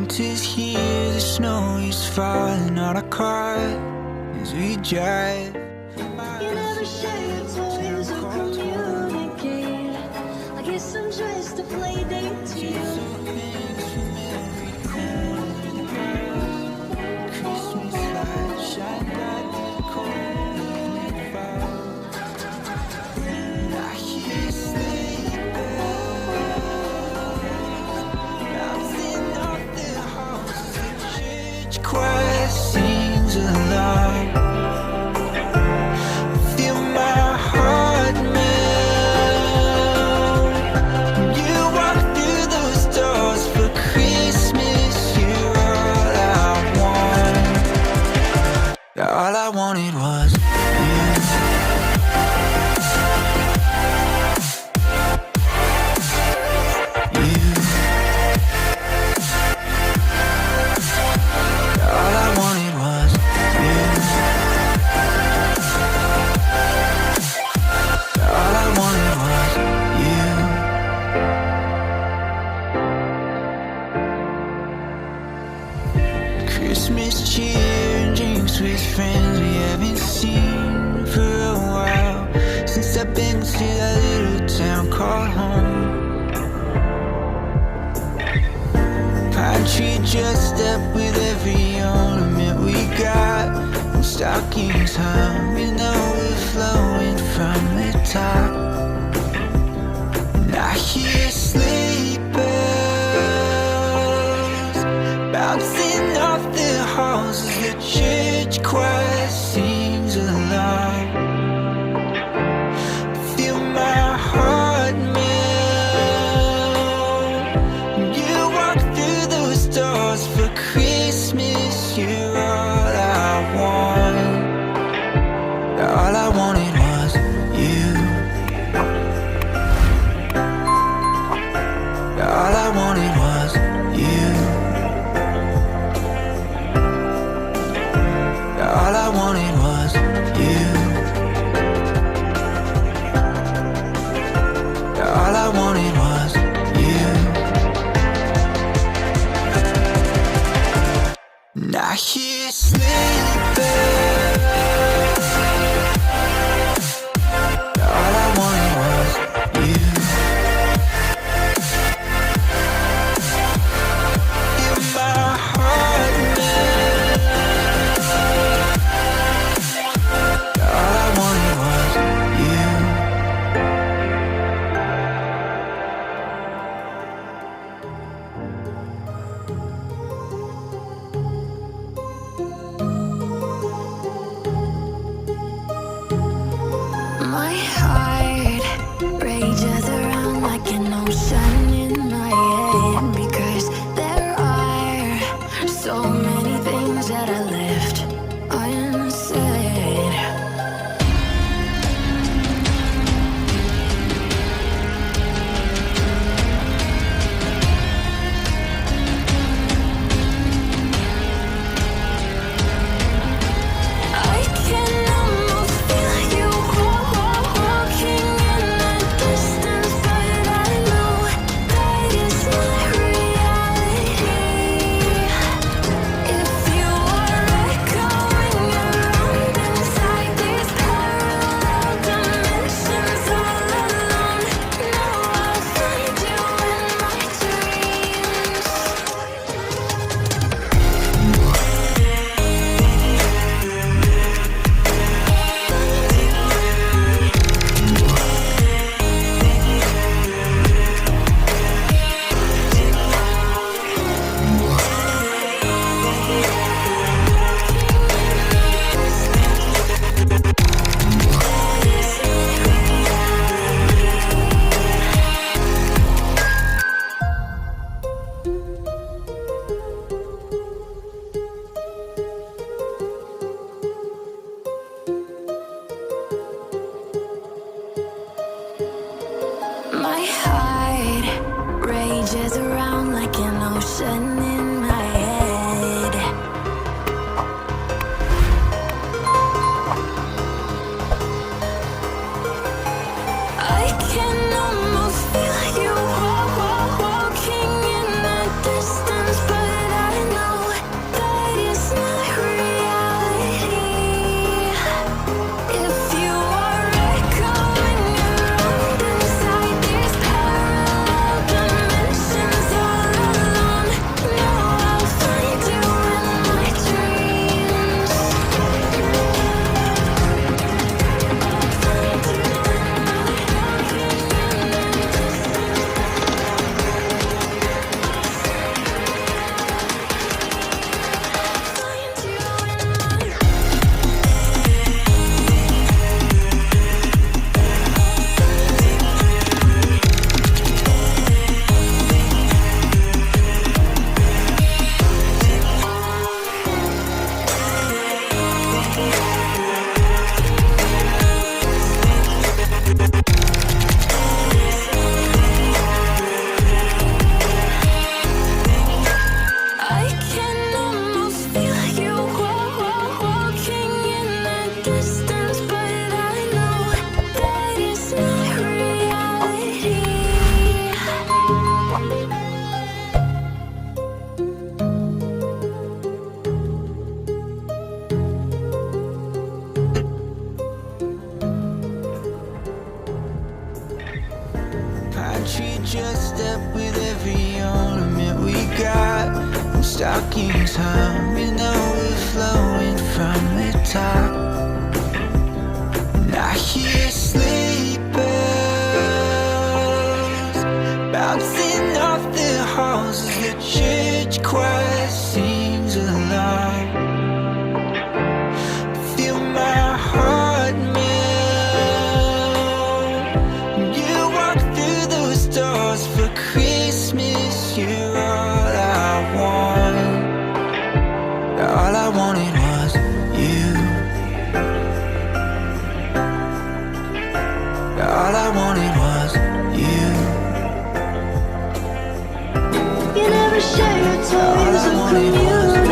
winter's here, the snow is falling on our car as we drive. You never share your toys or communicate. I guess I'm just a playdate to you. Christmas lights shine bright in the cold fire. I hear sleigh bells bouncing off the houses. The church choir sings along. Feel my heart melt when you walk through those doors for Christmas. You're all I want. All I wanted was you. All I wanted was you. All I wanted was you. Christmas cheer and drinks with friends we haven't seen for a while. Since I've been to that little town called home. Pine tree dressed up with every ornament we got, and stockings hung with overflowing from the top. And I hear sleigh bells bouncing off the halls as the church choir sings along. Feel my heart melt when you walk through those doors for Christmas. You're all I want. All I wanted was you. All I wanted was you. All I wanted was you. All I wanted was you. And I hear sleigh bells. All I wanted was you. Feel my heart melt. All I wanted was you. I can almost feel you walking in the distance, but I know that it's not reality. I treat your step with every ornament we got. From stockings hung, you know we're flowing from the top. And I hear sleepers bouncing off the halls as the church choir sings along. Feel my heart melt when you walk through those doors for Christmas. You're all I want. All I wanted was you. All I wanted was you. You never share your All toys I or wanted was